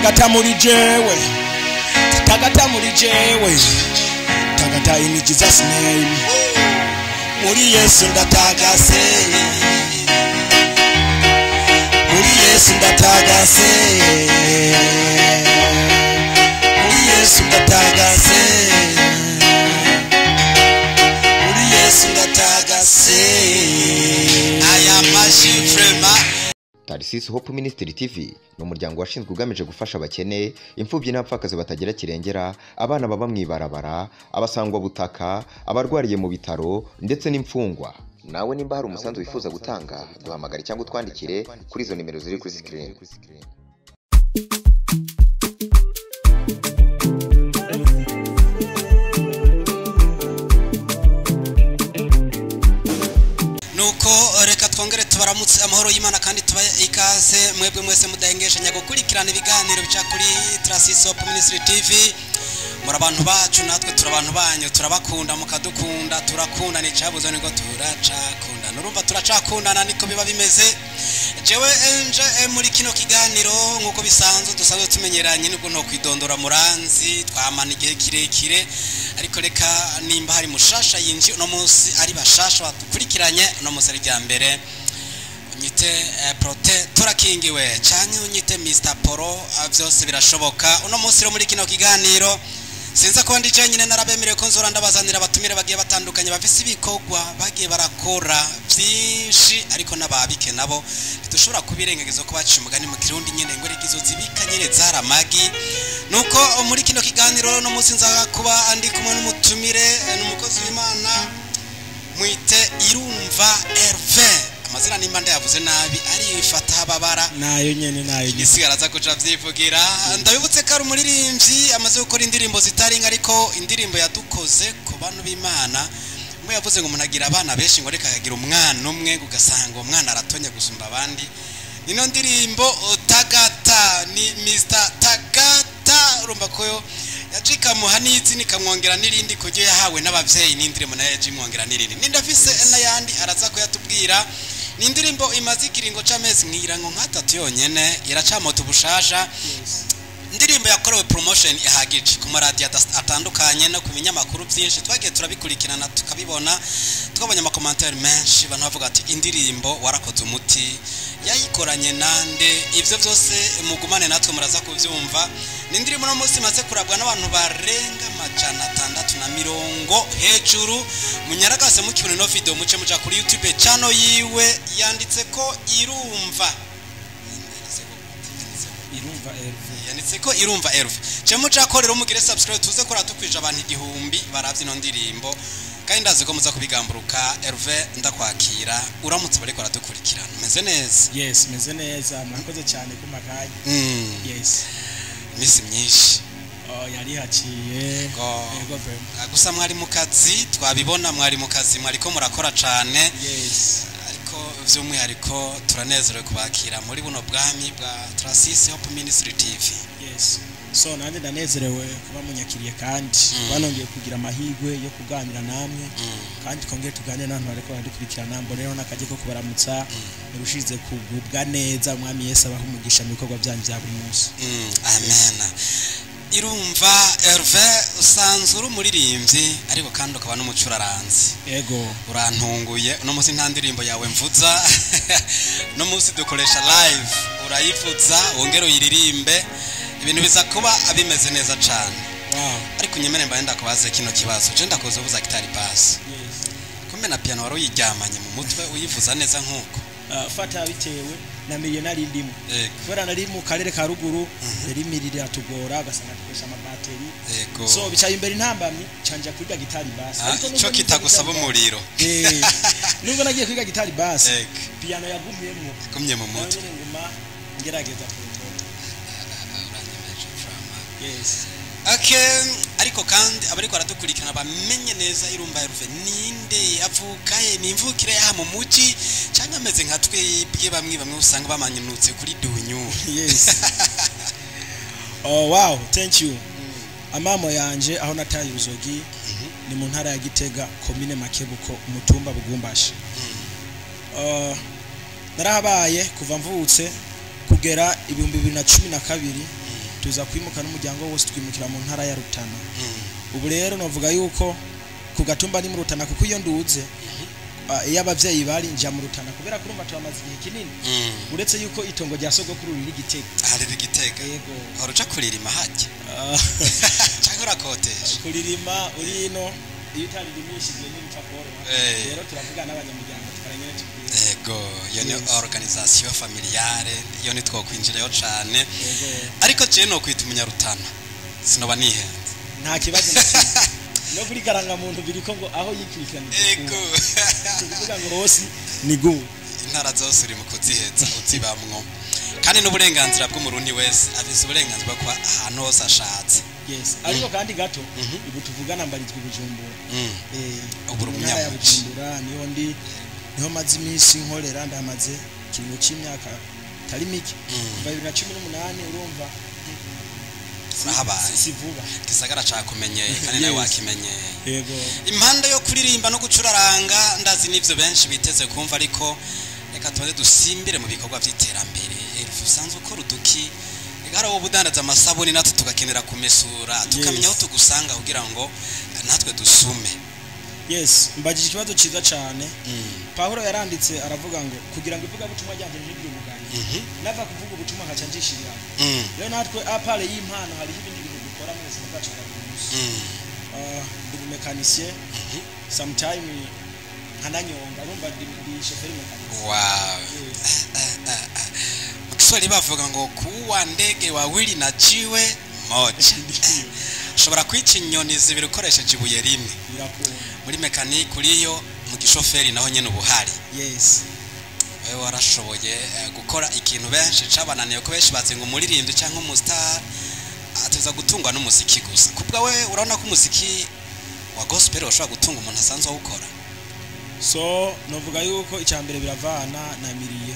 tagata muri jewe tagata in Jesus name muri Yesu ndatagase muri Yesu ndatagase muri Yesu ndatagase muri Yesu ndatagase aya mashifrema. Tarisisi Hope Ministry TV ni umuryango washinzwe ugamije gufasha abakene, imfubyi n'abapfakazi batagira kirengera, abana baba mwibarabara, abasangwa butaka, abarwariye mu bitaro ndetse n'imfungwa. Nawe nimba hari umusanzu wifuza gutanga, duhamagare cyangwa utwandikire kuri izo nimero ziri kuri screen. Reka twongere tubaramutse amahoro y'Imana kandi tubaye ikaze mwebwe mwese mudahengesha gukurikirana ibiganiro bica kuri Tarisisi Hope Ministry TV. Muri abantu bacu natwe turabantu banyu, turabakunda mukadukunda, turakunda n'icabuzo niko turacakunda. Nurumva turacakundana niko biba bimeze. Jewe enje muri kino kiganiro nkuko bisanzwe dusanzwe tumenyeranye nubwo no kwidondora muranzi twamana igihe kirekire, ariko reka nimba hari mushasha yinji uno munsi ari bashasha badukurikiranye uno munsi ari rya mbere unyite prote turakingiwe cyane unyite Mr Poro, byose birashoboka. Uno munsi ro muri kino kiganiro sinza ko ndi jenyine narabemereye ko nzora ndabazanira abatumire bagiye batandukanye bafise ibikogwa bagiye barakora byinshi, ariko nababike nabo dushobora kubirengegezo ko baciye umugani mu Kirundi nyene ngo regizo zibikanyere zaramagi. Nuko muri kino kiganiro no munsi nza kuba andi kumwe n'umutumire n'umukozi w'Imana mwite Irumva Herve. Amazina nimba yavuze nabi ari ifata hababara nayo nyene igisigara za kuja vyivugira. Ndabibutse ko ari umuririmbyi amaze gukora indirimbo zitari ariko indirimbo yadukoze ku bantu b'Imana. Mwe yavuze ngo munagira abana benshi ngo reka yagira umwana umwe ugasanga uwo mwana aratonye gusumba abandi. Nino ndirimbo Tagata ni Mr Tagata, urumva ko yacika muhanizi nikamwongera nirindi kujye yahawe n'abavyeyi n'indirimbo naye jimwongera nirindi. Nindafise n'ayandi araza ko yatubwira. Ni indirimbo imaze ikiringo c'amezi nkirango nk'atatu yonyene iracamoto bushasha. Indirimbo yakorewe promotion ihagije ku maradiyo atandukanye no ku binyamakuru byinshi, twagiye turabikurikirana tukabibona, twabonye amakomentari menshi abantu bavuga ati indirimbo warakoze umuti, yayikoranye nande. Ivyo byose mugumane natwe muraza kuvyumva. Ni indirimbo no munsi maze kurabwa n'abantu barenga 670 hejuru. Munyaragase mukibone no video muce muja kuri YouTube channel yiwe yanditse ko Irumva Herve, yanditse ko Irumva Herve. Cemo cakorero mugire subscribe tuze kora tukwije abantu 1000 baravye no ndirimbo, kandi ndazi ko muza kubigamburuka. Herve ndakwakira uramutse bariko ratukurikirana. Meze neza? Yes, meze neza, mwakoze cyane ku makaye. Yes, misi myinshi yari haciye yego bro. Gusa mwari mu kazi, twabibona mwari mu kazi, mwariko murakora cyane. Yes, vy'umwihariko turanezerewe kubakira muri buno bwami bwa Tarisisi Hope Ministry TV. Yes, so nande ndanezerewe kuba munyakiriye kandi banongeye kugira amahirwe yo kuganira namwe kandi kongeye tuganire n'abantu bariko baradukurikirana. Mbonero nakaje ko kubaramutsa urushize kugubwa neza. Umwami Yesu abaho umugisha mu bikorwa byanyu bya buri munsi. Amen. Irumva Herve usanzwe uri umuririmbyi ariko kandi ukaba n'umucuraranzi. Yego, urantunguye no munsi nta ndirimbo yawe mvuza no munsi dukoresha live urayivuza wongero yiririmbe, ibintu biza kuba abimeze neza cyane. Wow. Ariko nyemene mba ndenda kubaza kino kibazo, je ndakoze ubuza gitari bass. Yes, kumbe na piano wari uyiryamanye mu mutwe uyivuza neza nkuko fata bitewe na miliyonari ndimo. Kubera nari mu karere ka ruguru rimirire atugora gasanga tukesha amabateri. So bicaye imbere intambamye canja kwiga gitari bass, ariko cyo kitagusaba umuriro. Nubwo nagiye kwiga gitari bass piano yagumyemo kumye mu mutwe nguma ngerageza kurutonda. Yes, okay. Ariko kandi abariko aradukurikirana bamenye neza Irumva Herve ninde avukaye n'imvukire ya mu muci cyangwa ameze nka twebwe bamwe usanga bamanyunutse kuri dunyu. Yes. Oh wow, thank you. Amamo yanje aho nataye uruzogi ni mu ntara ya Gitega, komine Makebuko, umutumba Bugumbashi. Narahabaye kuva mvutse kugera 2012 tuza kwimuka n'umuryango wose twimukira mu ntara ya Rutana. Ubu rero novuga yuko ku gatumba ni mu Rutana kuko iyo nduze iyo abavyeyi bari nja mu Rutana kubera kurumva twamaze igihe kinini. Uretse yuko itongo rya sogokuru riri Gitega. Ari Gitega. Yego. Horuca kuririma hajya. Cyangwa kotesha. Kuririma urino iyo utarimishije n'ibipapuro. Rero turavuga n'abanyamuryango tukarengera tubwira. Yego, yo ni organisation familiale, yo ni twokwinjirayo cyane. Ariko je no kwita umunyarutana. Sinoba nihenze. Nta kibazo nakimwe. No kuri garanga muntu biriko ngo aho yikurikirana. Yego. Tuvuga ngo hose ni go. Intara zose uri mu kuziheza uzibamwo. Kandi n'uburenganzira bw'umurundi wese afise uburenganzira kwa ahantu hose ashatse. Yes. Ariko kandi gato ibu tuvugana mbarizwe Bujumbura. Ubura Bujumbura niho mazi imisi nkorera ndamaze kingo c'imyaka tari mike. 2018 urumva Sahabaye. Sivuba. Gisagara cakumenyeye kandi nawe wakimenyeye. Yego. Impanda yo kuririmba no gucuraranga ndazi nivyo benshi biteze kumva ariko reka tuze dusimbire mu bikorwa vy'iterambere. Usanzwe ukora uduki gara wo budandaza amasabuni natwe tugakenera kumesura tukamenya aho tugusanga kugira ngo natwe dusume. Yes, mbagije ikibazo ciza cyane. Paulo yaranditse aravuga ngo kugira ngo ivuga butumwa ryanje n'ibyo bugari. Nava kuvuga ubutumwa nkaca njishirira. Rero natwe apale y'impano hari ibindi bintu dukora mu buzima bwacu bwa buri munsi. Ndi mechanicien. Sometime nkananyonga urumva ndi chauffeur mécanicien. Wow. Kiswahili bavuga ngo kuwa ndege wawili na jiwe moja. Shobora kwica inyoni zibiri ukoresheje ibuye rimwe. Muri mekanike uriyo mu gishoferi naho nyene ubuhari. Yes. Wewe warashoboye gukora ikintu benshi cabananiye ko benshi bazi ngo muririmbye cyangwa umustar ateza gutungwa n'umuziki gusa. Kubwa we urabona ko umuziki wa gospel ushobora gutunga umuntu asanzwe awukora. So novuga yuko icyambere biravana namiriye.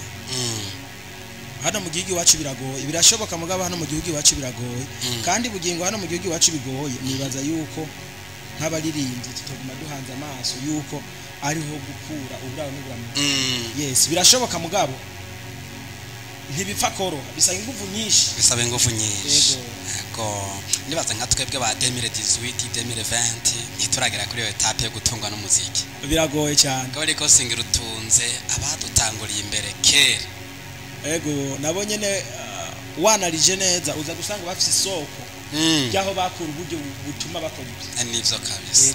Hano mu gihugu wacu biragoye birashoboka mugabo hano mu gihugu wacu biragoye kandi bugingo hano mu gihugu wacu bigoye nibaza yuko nk'abaririmbyi tutoguma duhanze amaso yuko ariho gukura uburaho n'uburamye. Yes birashoboka mugabo ntibipfa koro bisaba ingufu nyinshi. Yego nibaza nka twebwe ba 2018 2020 ntituragera kuri iyo etape yo gutunga n'umuziki biragoye cyane kabari ko singira utunze abadutanguriye imbere kera. Ego nabo nyene wanarije neza uza gusanga bafise isoko yaho bakura uburyo butuma bakora ibyo. Nivyo kabisa.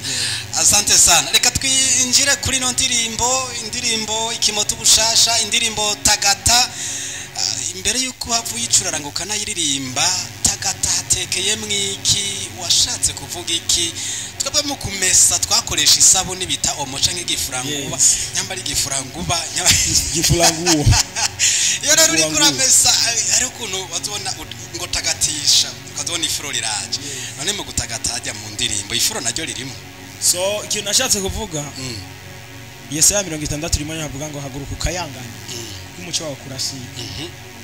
Asante sana. Reka twinjire kuri no indirimbo ikimoto bushasha indirimbo Tagata. Imbere yuko havuye icuraranga ukanayiririmba Tagata hatekeye mwiki washatse kuvuga iki? Twebwe mu kumesa twakoresha isabuni bita omo canke igifuranguba nyambari igifuranguba igifuranguwa yo rero uri kuramesa ari ukuntu bazobona ngo tagatisha ukazobona ifuro riraje none mu gutagata hajya mu ndirimbo ifuro naryo ririmo. So ikintu nashatse kuvuga Yesaya 60 rimwe navuga ngo haguruka ukayangana umuco wawe kurasi.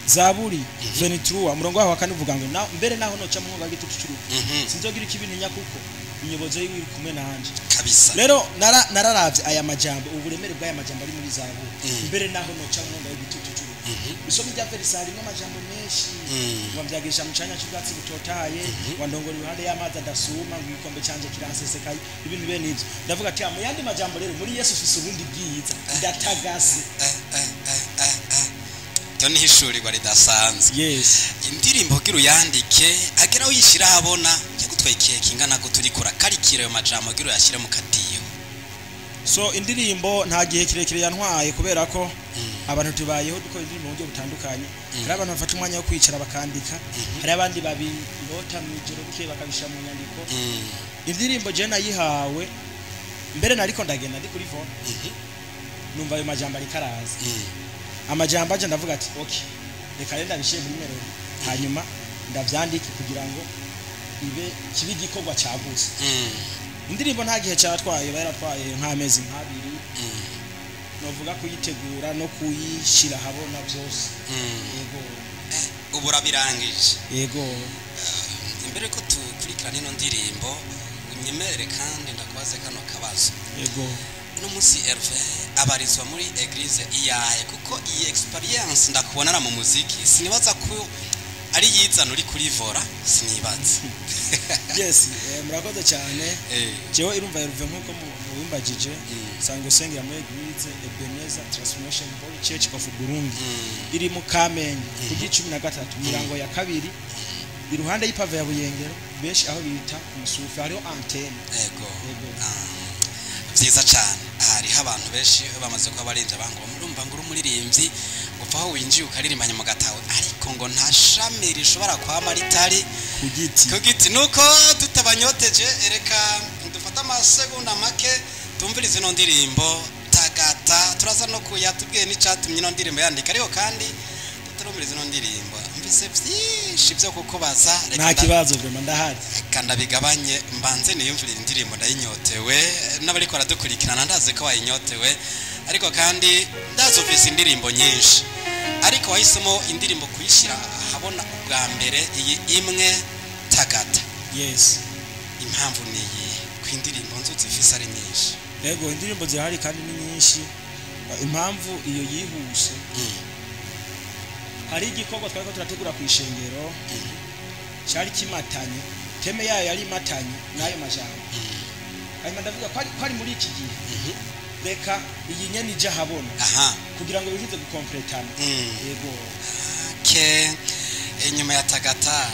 Zaburi 23 murongo wa kane uvuga ngo mbere naho noca mu ngagi tucuru sinzogira ikibintu nyakuko inyobozo y'ibiri kumwe nanje kabisa. Rero nararavye aya majambo uburemere bw'aya majambo ari muri Zaburi mbere naho noca mu ngagi tucuru bisomye bya Verisari no majambo menshi bamvyagisha mu cyanya cy'ubwatsi butotaye wandongora iruhande y'amazi adasuma ngo ikombe canje kiransesekaye ibintu bene ivyo ndavuga ati mu yandi majambo rero muri Yesu ufise ubundi bwiza ndatagase. Toni hishuri kwa ridasanzwe. Yes. Indirimbo giru yandike agera uyishira habona yagutwekeye kingana ko turi kora karikira yo majambo giru yashira mu kadiyo. So indirimbo nta gihe kirekire yantwaye kubera ko abantu tubayeho dukora indirimbo mu buryo butandukanye. Hari abantu bafata umwanya wo kwicara bakandika, hari abandi babirota mu ijoro buke bakabisha mu nyandiko. Indirimbo je nayihawe mbere nariko ndagenda ndi kuri phone. Numva ayo majambo ari karaza. Amajambo aje ndavuga ati okay reka renda bishiye muri melody hanyuma ndavyandike kugira ngo ibe kibi gikorwa cyaguse. Indirimbo nta gihe cyatwaye baratwaye nk'amezi nk'abiri. Novuga kuyitegura no kuyishira habona byose. Yego ubura birangije. Yego imbere ko tukurikirana ino ndirimbo unyemerere kandi ndakwaze kano kabazo. Yego no musi Hervé abarizwa muri eglise iyahe kuko iyi experience ndakubonana mu muziki sinibaza ko ari yizana uri kuri vora sinibaze. Yes, murakoze cyane. Jewe irumva yaruve nkuko mubimbagije sango sengera muri Eglise Ebenezer Transformation Holy Church of Burundi iri mu Kamenge ku 13 mirango ya kabiri iruhande y'ipave ya Buyengero benshi aho bita umusufi hariho antenne. Yego. Byiza cyane. Hariho abantu benshi bamaze kuba barinze bango murumva ngo urumuririmbyi upfa aho winjiye ukaririmbanya mu gatawe ariko ngo nta shami rishobora kwama ritari ku giti nuko tutabanyoteje ereka dufata amasegonda make tumvirize ino ndirimbo Tagata turaza no kuyatubwiye n'icatumye ino ndirimbo yandika ariko kandi tutarumvirize ino ndirimbo mvise byinshi byo kukubaza nta kibazo vraiment ndahari kandi bigabanye mbanze niyumvira indirimbo ndayinyotewe n'abariko baradukurikirana ndaze ko wayinyotewe ariko kandi ndazufise indirimbo nyinshi ariko wahisemo indirimbo kuyishira habona ubwa mbere iyi imwe Tagata. Yes, impamvu ni iyi kwindirimbo nzuzifise ari nyinshi. Yego indirimbo zihari kandi ni nyinshi. Impamvu iyo yihuse hari igikorwa twariko turategura ku ishengero cyari kimatanye teme yayo yari matanye nayo majambo hanyuma ndavuga ko ari muri iki gihe reka iyi nyene ije habona kugira ngo bihize gukompletana. Yego inyuma ya Tagata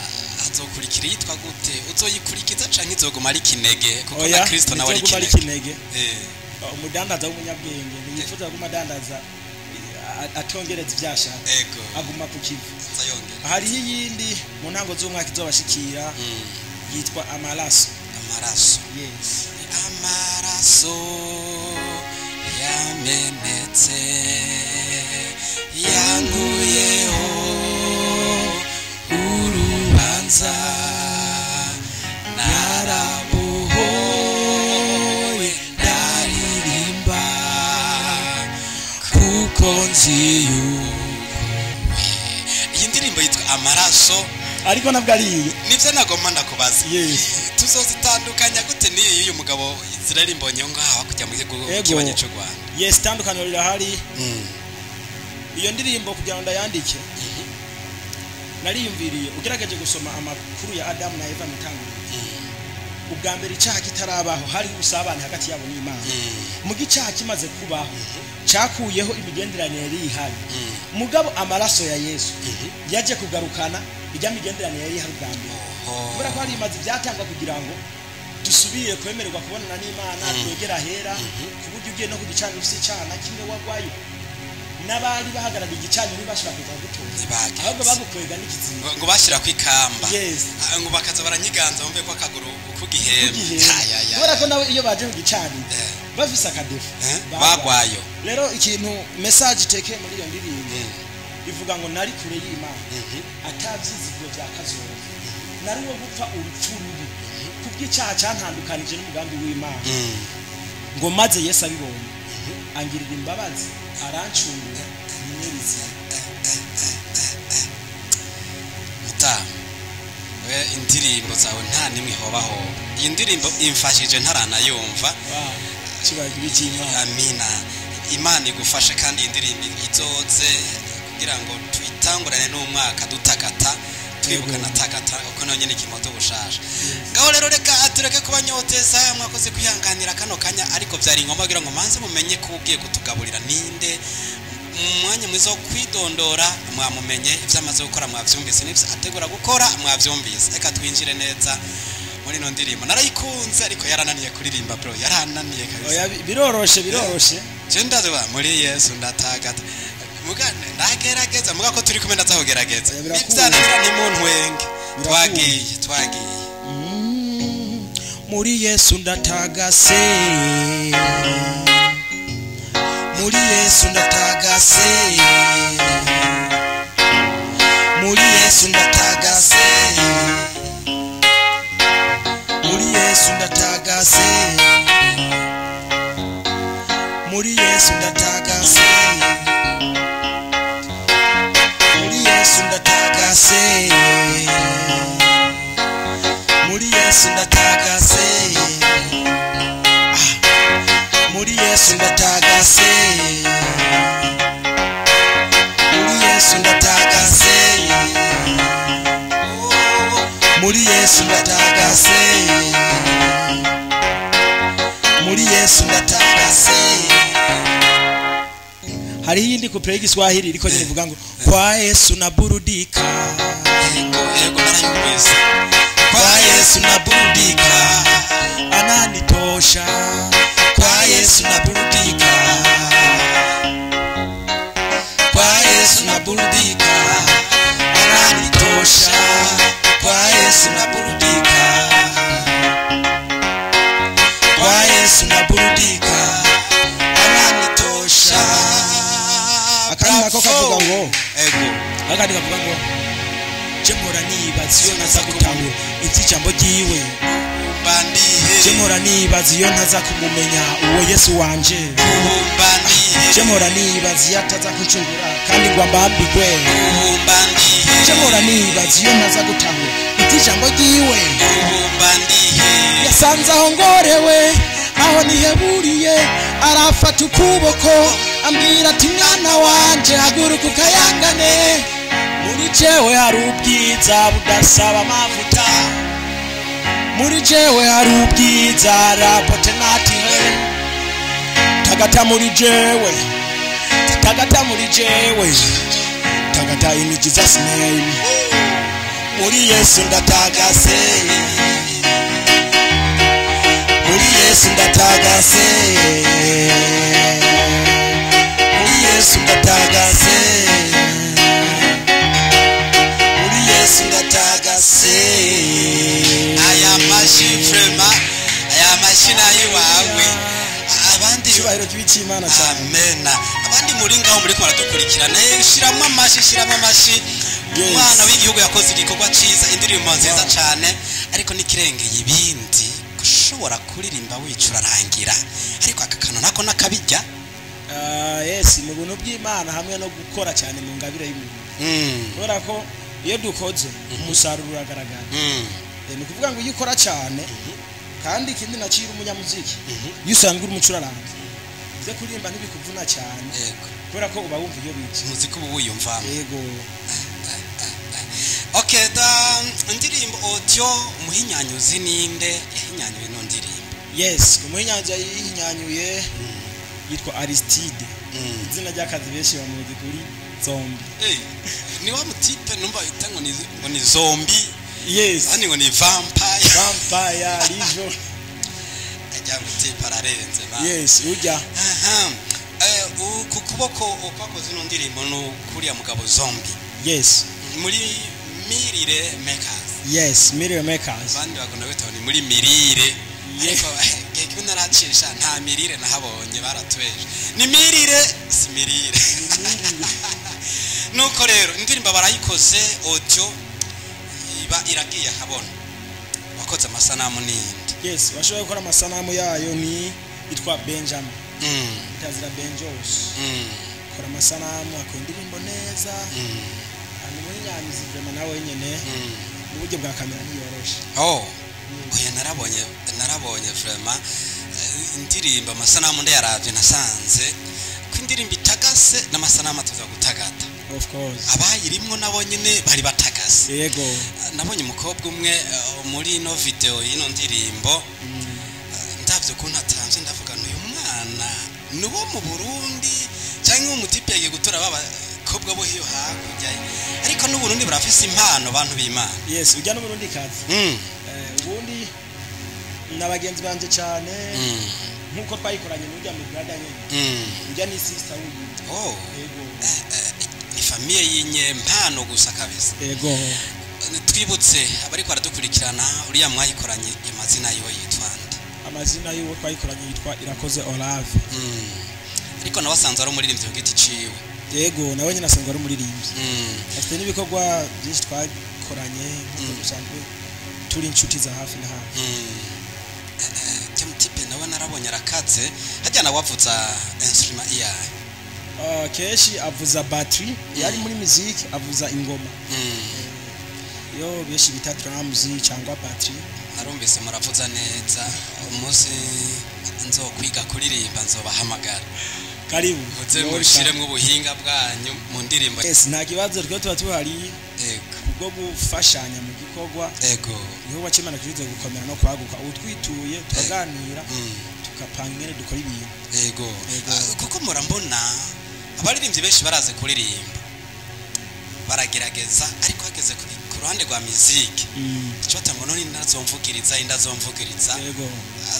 azokurikira yitwa gute uzoyikurikiza canke izoguma ari kinege kuko na Kristo nawe ari kinege. Umudandaza w'umunyabwenge niyifuza kumadandaza atongereza ivyashaka aguma ku kivu. Hari yindi mu ntango z'umwaka izobashikira yitwa Amaraso. Yes, amaraso yamenetse yanguyeho urubanza narabuhowe ndaririmba kuko nziyuwe. Iyi ndirimbo yitwa Amaraso ariko nabwo ari nivyo nagomba ndakubaza. Yes, tuzozitandukanya gute niyo y'uyu mugabo zirarimbo nyonga hakujya mu kibanye cyo Rwanda? Yes, tandukaniro rirahari. Iyo ndirimbo kugira ngo ndayandike nariyumviriye ugerageje gusoma amakuru ya Adamu na Eva mutangiriro ubwa mbere icyaha kitarabaho hari usabane hagati yabo n'Imana. Mu gicaha kimaze kubaho cyakuyeho imigenderanire ihari mugabo amaraso ya Yesu yaje kugarukana ijya migenderanire ihari ubwa mbere kubera ko hari imaze byatangwa kugira ngo dusubire kwemererwa kubonana n'Imana twegera hera ku buryo ugiye no ku gicaniro cy'icana kimwe wagwayo n'abari bahagarariye igicaniro ntibashobora kuza gutunga ahubwo bagukwega n'ikizingo ngo bashira ku ikamba. Yes, ngo bakaza baranyiganza bumve ko akaguru kugihema kubera ko nawe iyo baje mu gicaniro bafise akadefu bagwayo. Rero ikintu message tekeye muri iyo ndirimbo ivuga ngo nari kure y'Imana atavyizigiro bya kazoza nari wo gupfa urupfu rubi kubw'icyaha cyantandukanije n'umugambi w'Imana ngo maze Yesu abibonye angirira imbabazi arancungura inyerizi. we indirimbo zawe nta nimwe hobaho. Iyi ndirimbo imfashije ntaranayumva. Kibagira cy'Imana. Amina. Imana igufashe kandi indirimbo izoze kugira ngo tuyitangurane n'umwaka dutakata twibuka na Tagata uko nayo nyene kimoto bushasha. Ngaho rero reka atureke kubanyoteza mwakoze kuyanganira kano kanya ariko byari ngomba kugira ngo manze mumenye ko ugiye kutugaburira ninde umwanya mwiza wo kwidondora mwamumenye ivyamaze gukora mwavyumvise n'ivyo ategura gukora mwavyumvise. Reka twinjire neza muri no ndirimbo narayikunze ariko yarananiye kuririmba bro yarananiye kabisa. Biroroshe je ndazuba muri Yesu ndatagata mugane ndagerageza muga ko turi kumenda zahogerageza ivyana ni muntu wenge twagiye muri Yesu ndatagase muri Yesu ndatagase muri Yesu ndatagase muri Yesu ndatagase muri Yesu ndatagase muri Yesu ndatagase muri Yesu ndatagase muri Yesu ndatagase muri Yesu ndatagase muri Yesu ndatagase, muri Yesu ndatagase. Hari yindi kupre y'Igiswahili iriko nivuga ngo kwa Yesu naburudika, ego narayumvise. kwa Yesu naburudika, ananitosha, kwa Yesu naburudika, kwa Yesu naburudika, ananitosha, kwa Yesu naburudika, kwa Yesu naburudika, ananitosha. Akandi nako kavuga ngo ego akandi kavuga ngo Jemora nibaza iyo naza gutangura ijambo ryiwe, bandihe Jemora nibaza iyo ntaza kumumenya uwo Yesu wanje, bandihe Jemora nibaza iyo ataza kuncungura kandi ngo ambambigwe, bandihe Jemora nibaza iyo ntaza gutangura ijambo ryiwe, bandihe yasanze aho ngorewe aho niheburiye, arafata ukuboko ambwira ati mwana wanje haguruka ukayangane, muri jewe hari ubwiza budasaba amavuta, muri jewe hari ubwiza rapote natihe, tagata muri jewe, tagata muri jewe, tagata in Jesus name, muri Yesu ndatagase, muri Yesu ndatagase, muri Yesu ndatagase, muri Yesu ndatagase. aya mashifrema aya mashina yiwawe abandi Cyubahiro kibicimana cyane. amen. Abandi muri ngaho muri ko baradukurikirana shiramo amashi Yes. umwana w'igihugu yakoze igikorwa cyiza, indirimbo nziza cyane, ariko nikirengeye ibindi gushobora kuririmba wicurarangira, ariko akakantu nako nakabijya. Yes, mu buntu bw'Imana hamwe no gukora cyane mu ngabire y'umuntu. Kubera ko iyo dukoze umusaruro uragaragara. Ni kuvuga ngo iyo ukora cyane kandi ikindi nacira umunyamuziki, iyo usanga uri umucurarangi byo kuririmba ntibikuvuna cyane, Yego. kubera ko uba wumva iyo bici. Umuziki ubu wiyumvamo. Yego. Okay, indirimbo audio umuhinyanyuzi ninde yahinyanyuye no ndirimbo? Yes, umuhinyanyuzi yihinyanyuye yitwa Aristide. Izina ry'akazi benshi bamuzi kuri Zombi. Ni wa mutipe numva itango ni zombie. Yes. Ani ngo ni vampire. Vampire Lijo. Ajya mutipe ararenze ba. Yes, ujya. Ku kuboko ukwakoze no ndirimbo no kuriya mugabo Zombie. Yes. Muri Mirire Makers. Yes, Mirire Makers. Bandi bagona bitaho ni muri Mirire. Ariko geke naracisha nta mirire nahabonye baratweje. Ni Mirire si Mirire. Nuko rero indirimbo barayikoze audio iba iragiye habona. Wakoze amasanamu nindi. Yes, washoboye gukora amasanamu yayo ni itwa Benjamin. Itazira Benjos. Kora amasanamu akora indirimbo neza. Ani muri nyamizi vrema nawe nyene. Uburyo bwa kamera ni yoroshe. Oya narabonye vrema indirimbo amasanamu ndayaravye nasanze ko indirimbo itagase n'amasanamu atuza gutagata. Of course. Abayirimwo nabo nyene bari batagase. Yego. Nabonye umukobwa umwe muri no video y'ino ndirimbo. Ndavye ko natanze ndavuga uyu mwana nubo mu Burundi cyangwa umutipe yagiye gutora baba kobwa bo hiyo hakurya, ariko n'u Burundi burafise impano abantu b'Imana. Yes, ujya no Burundi kazi. Ubundi nabagenzi banje cyane nkuko twayikoranye n'ujya mu brother nyene. Ujya ni sister wuyu. Yego. Ni famille y'inye mpano gusa kabisa. Yego. Twibutse abari ko aradukurikirana uriya mwayikoranye amazina yiwe yitwa nde? Amazina yiwe twayikoranye yitwa Irakoze Olave. Ariko nabasanze ari umuririmbyi w'igiti ciwe. Yego, nawe nyine asanzwe ari umuririmbyi. Afite n'ibikorwa byinshi twakoranye nk'uko dusanzwe turi inshuti za hafi na hafi. Cyamutipe nawe narabonye arakaze hajya na wavuza instrument iyaye. Keshi avuza battery, yari muri music avuza ingoma. Yo beshi bita drums cyangwa battery. Narumvise muravuza neza, umunsi nzokwiga kuririmba nzobahamagara. Karibu. Muze mushiremwe ubuhinga bwanyu mu ndirimbo. Yes, nta kibazo twe tuba tuhari. Yego. bwo gufashanya mu gikorwa ego igikorwa cy'Imana kigize gukomera no kwaguka utwituye tukaganira tukapanga ingene dukora ibintu ego kuko murambona abaririmbyi benshi baraze kuririmba baragerageza ariko hageze ku ruhande rwa muziki cyo tango none ndazomvugiriza yego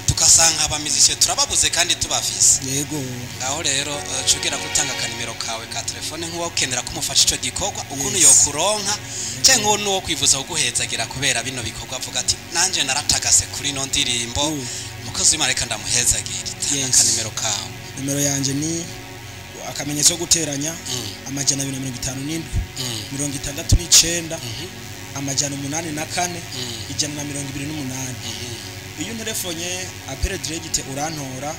tukasanga abamiziki turababuze kandi tubafise yego ngaho rero cugera gutanga kanimero kawe ka telefone nk'uwo kendera kumufasha ico gikorwa ukuntu yo kuronka cyangwa n'uwo kwivuza kuguhezagira kubera bino bikorwa avuga ati nanje naratagase kuri no ndirimbo mukozi w'Imana reka ndamuhezagira kanimero kawe nimero yanje ni akamenyetso guteranya amajana 257 69 amajana 84 ijana na 228 iyo telefonye apere direct urantora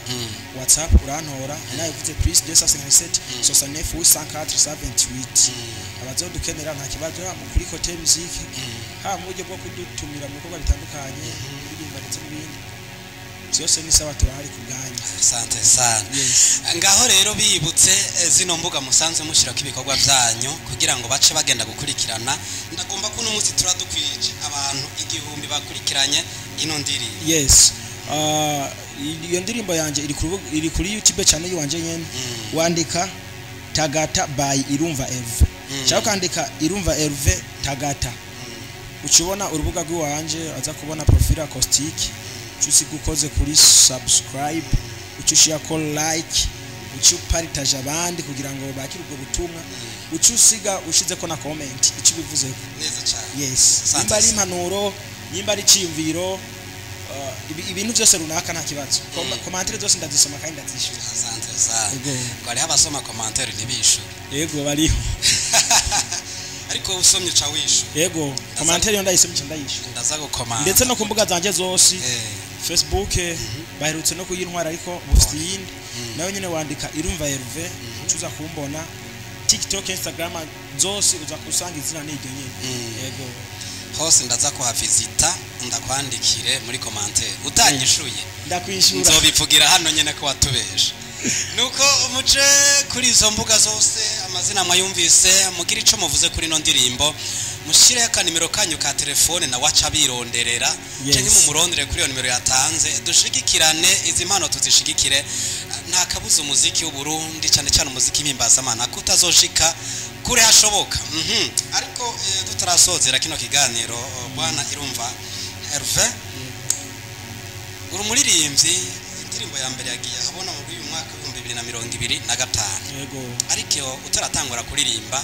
WhatsApp urantora nayo vuze plus 257 69 878 abazo dukenera nta kibazo kuri Kote Music ha muje bwo kudutumira mu bikorwa bitandukanye kuririmba ndetse n'ibindi byose ni sawa turahari kuganya asante sana ngaho rero bibutse zino mbuga musanze mushirako ibikorwa byanyu kugira ngo bace bagenda gukurikirana ndagomba ko n'umunsi turadukwije abantu igihumbi bakurikiranye ino ndiri yes iyo ndirimbo yanje iri kuri YouTube channel yanje nyene wandika Tagata by Irumva Elve cyangwa kandika Irumva Elve Tagata ukibona urubuga rw'iwanje aza kubona profile acoustic ucusi gukoze kuri subscribe ucushia ko like ucuparitaje abandi kugira ngo bakire ubwo butumwa ucusiga ushize ko na comment ico bivuze neza cyane yes nimba ari impanuro nimba ari ciyumviro ibintu byose runaka nta kibazo commentaire zose ndazisoma kandi ndazishura asante sana kwari abasoma commentaire ntibishu yego bariho ariko usomye cha wishu yego commentaire ndayisomye ndayishu ndaza gukomanda ndetse no kumbuga zanje zose Facebook baherutse no kuyintwara ariko mufite nayo nyene wandika Irumva Elve ucuza kumbona TikTok Instagram zose uza kusanga izina n'iryo nyene yego hose ndaza kuhavizita ndakwandikire muri commentaire utanyishuye ndakwishura nzobivugira hano nyene ko watubesha nuko umuce kuri izo mbuga zose amazina mwayumvise mugira ico muvuze kuri no ndirimbo mushire ya kanimero kanyu ka telefone na wacha bironderera cyangwa mu murondere kuri iyo nimero yatanze dushigikirane izi mpano tuzishigikire nta kabuza umuziki w'u Burundi cyane cyane umuziki w'imbaza mana kutazoshika kure hashoboka ariko tutarasozera kino kiganiro bwana Irumva Elve urumuririmbyi indirimbo ya mbere yagiye abona mu uyu mwaka 2025 yego ariko utaratangura kuririmba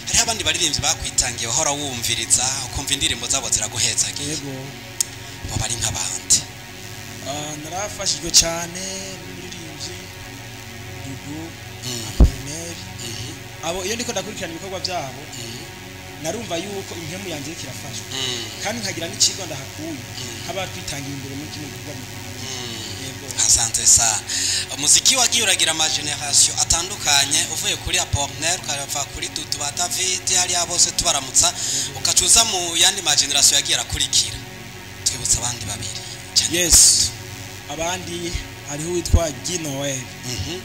hari abandi baririmbyi bakwitangiye bahora wumviriza ukumva indirimbo zabo ziraguhezagiye yego bo bari nk'abandi narafashijwe cyane n'umuririmbyi Dudu Apollinaire abo iyo ndiko ndakurikirana ibikorwa byabo narumva yuko impemu yanjye kirafashwe kandi nkagira n'ikigo ndahakuye haba twitangiye imbere muri kino gikorwa asante sana umuziki wagiye uragira ama generation atandukanye uvuye kuri Apollinaire ukava kuri Dudu ba David hari abose tubaramutsa ukacuza mu yandi ma generation yagiye arakurikira twibutsa abandi babiri yes abandi hariho witwa Ginoel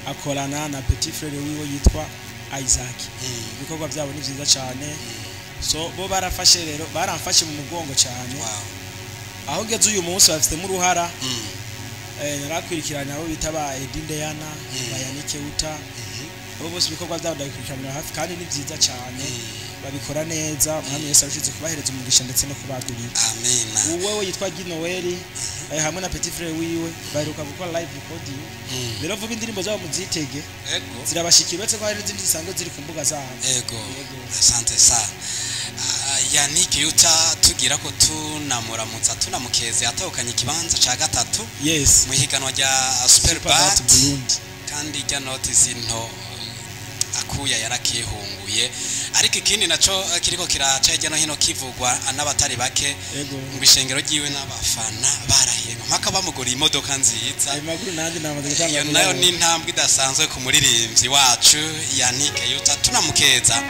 akorana na petit frère wiwe yitwa Isaac ibikorwa byabo ni byiza cyane so bo barafashe rero baramfashe mu mugongo cyane aho ngeze uyu munsi bafite mu ruhara narakwirikirana abo bitaba Edindeana bayanike uta abo bose ibikorwa byabo ndabikurikirana hafi kandi ni byiza cyane babikora neza mwami Yesu arushize kubahereza umugisha ndetse no kubagurira amen uwewe yitwa Ginoel hamwe na petit frère wiwe baheruka gukora live recording rero vuba indirimbo zabo muzitege zirabashikiretse ko hari n'izindi zisanzwe ziri ku mbuga zabo yego asante sana Yannick Yuta tugira ko tunamuramutsa tunamukeze atahukanye ikibanza ca gatatu yes mu higanwa rya Superbat kandi rya notice into akuya yarakihunguye ariko ikindi naco kiriko kiraca hirya no hino kivugwa n'abatari bake mu bishengero giwe n'abafana barahiye mpaka bamugura imodoka nziza ayo maguru nandi namaze gutanga iyo nayo ni intambwe idasanzwe ku muririmbyi wacu Yannick Yuta tunamukeza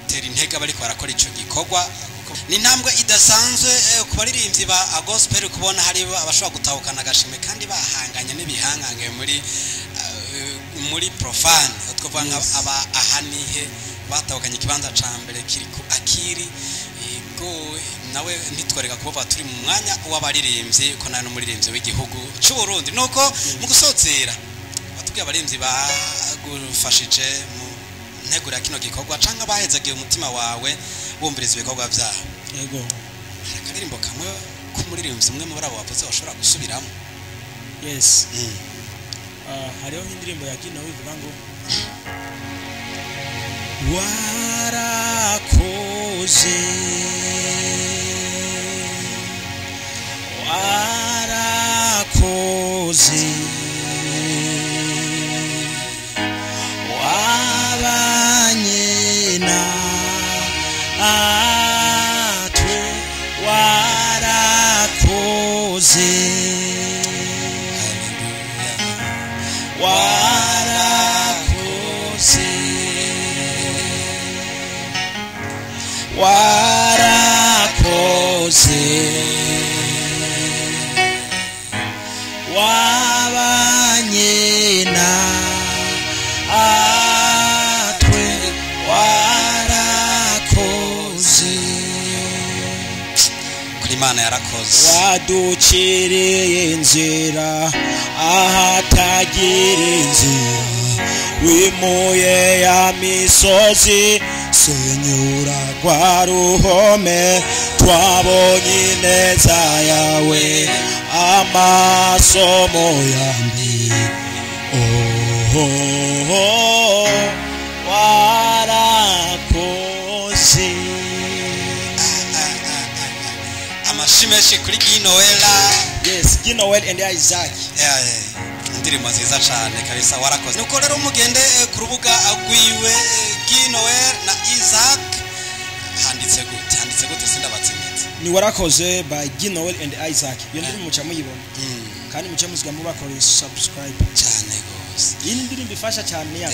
tera intege bari barakora ico gikorwa ni intambwe idasanzwe ku baririmbyi ba gospel kubona hari abashobora gutahukana agashime kandi bahanganye n'ibihangange muri profane twavuga aba ahanihe batahukanye ikibanza ca mbere kiri ku Akiri ego nawe ntitwareka kuba turi mu mwanya w'abaririmbyi ko nano muririmbyi w'igihugu cy'u Burundi nuko mu gusozera batubwiye abaririmbyi bagufashije mu ntegura kino gikorwa canka bahezagiye umutima wawe bumbiriza ibikorwa byabo yego akaririmbo kamwe kumuririmbyi umwe mu barabo bavuze bashobora gusubiramo yes hariho indirimbo ya Gino ivuga ngo warakoze warakoze wabanye natwe warakoze warakoze warakoze wabanye natwe warakoze kuri Imana yarakoze waduciriye inzira ahatagira inzira wimuye ya misozi senyura kwa ruhome twabonye ineza yawe amasomo yambi warakoze amashimeshi kuri Ginoela yes Ginoel and Isaac indirimbo nziza cyane kabisa warakoze nuko rero mugende ku rubuga agwiwe Ginoel na Isaac handitse gute sindabatsinze ni warakoze by Ginoel and Isaac iyo ndirimbo muca muyibona kandi muca muzga mu bakore subscribe cyane gose iyi ndirimbo ifasha cyane ya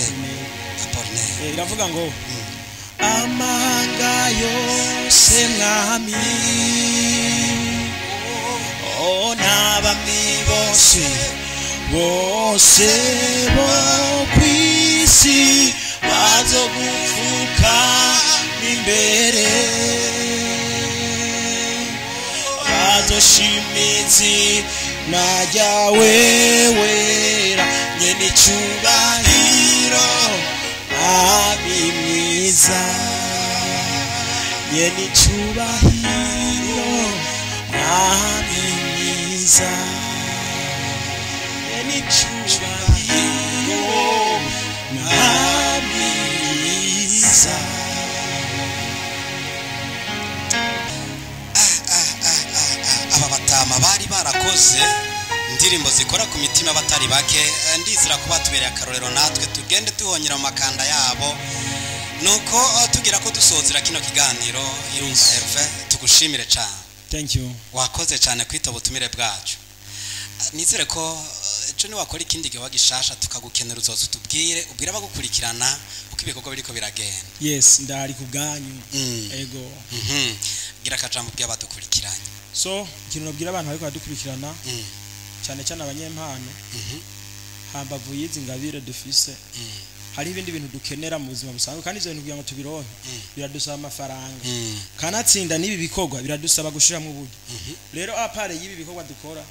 Porne iravuga ngo amahanga yose mwami n'abami bose bose bo kwisi bazogufuka imbere bazoshimizi najyawe wera nyene icyubahiro abi mwiza nyene icyubahiro abi mwiza nyene icyubahiro abi mwiza aba batama bari barakoze indirimbo zikora ku mitima batari bake ndizira kuba tubereye akarorero natwe tugende tuhonyera mu makanda yabo nuko tugira ko dusozera kino kiganiro Herve tugushimire cyane thank you wakoze cyane kwita ubutumire bwacu nizere ko ejo ni wakora ikindi gihe wagishasha tukagukenera uzoza utubwire ubwira bagukurikirana uko ibikorwa biriko biragenda yes ndari ku bwanyu ego gira akajambo by'abadukurikiranye so ikintu nabwira abantu bariko badukurikirana cyane cyane abanyempano hambavu yizi ngabire dufise hari ibindi bintu dukenera mu buzima busanzwe kandi izo bintu kugira ngo tubironke biradusaba amafaranga kanatsinda nibi bikorwa biradusaba gushira mu buryo rero apare yibi bikorwa dukora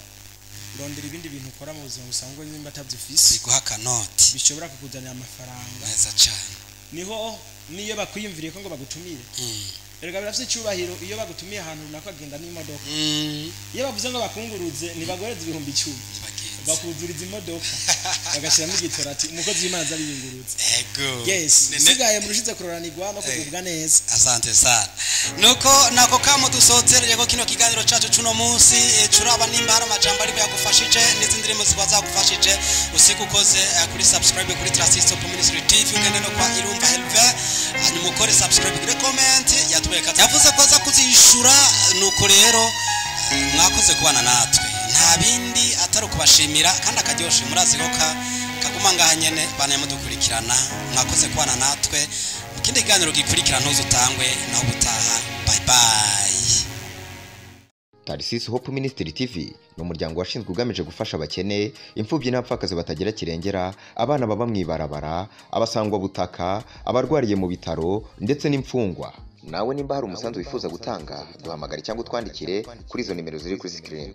rondera ibindi bintu ukora mu buzima busanzwe nimba atavyifise biguha kanoti bishobora kukuzanira amafaranga neza cyane niho niyo bakwiyumviriye ko ngo bagutumire erega birafite icyubahiro iyo bagutumiye ahantu runaka agenda n'imodoka iyo bavuze ngo bakunguruze ntibagoreze ibihumbi 10 bakuzuriza imodoka bagashiramo igitorati umukozi w'Imana zabiyungurutse ego yes sigaye murushize kuroranirwa no kugubwa neza asante sana nuko nako kamo dusozereye ko kino kiganiro cacu cuno munsi curaba nimba hari amajambo ari yagufashije n'izindi ndirimbo zibazagufashije usiku ukoze kuri subscribe kuri Transistor Ministry TV ugende no kwa Irumva Herve hanyuma ukore subscribe kuri comment yatubeka yavuze ko aza kuzishura nuko rero mwakoze kubana natwe nta bindi atari ukubashimira kandi akaryoshe murazi ko kaguma ngaha nyene bana mudukurikirana mwakoze kubana natwe mu kindi kiganiro gikurikira ntuzutangwe naho gutaha bye bye Tarsis Hope Ministry TV ni umuryango washinzwe ugamije gufasha abakene, imfubyi n'abapfakazi batagira kirengera, abana baba mwibarabara, abasangwa butaka, abarwariye mu bitaro ndetse n'imfungwa. Nawe nimba hari umusanzu wifuza gutanga, duhamagare cyangwa utwandikire kuri izo nimero ziri kuri screen.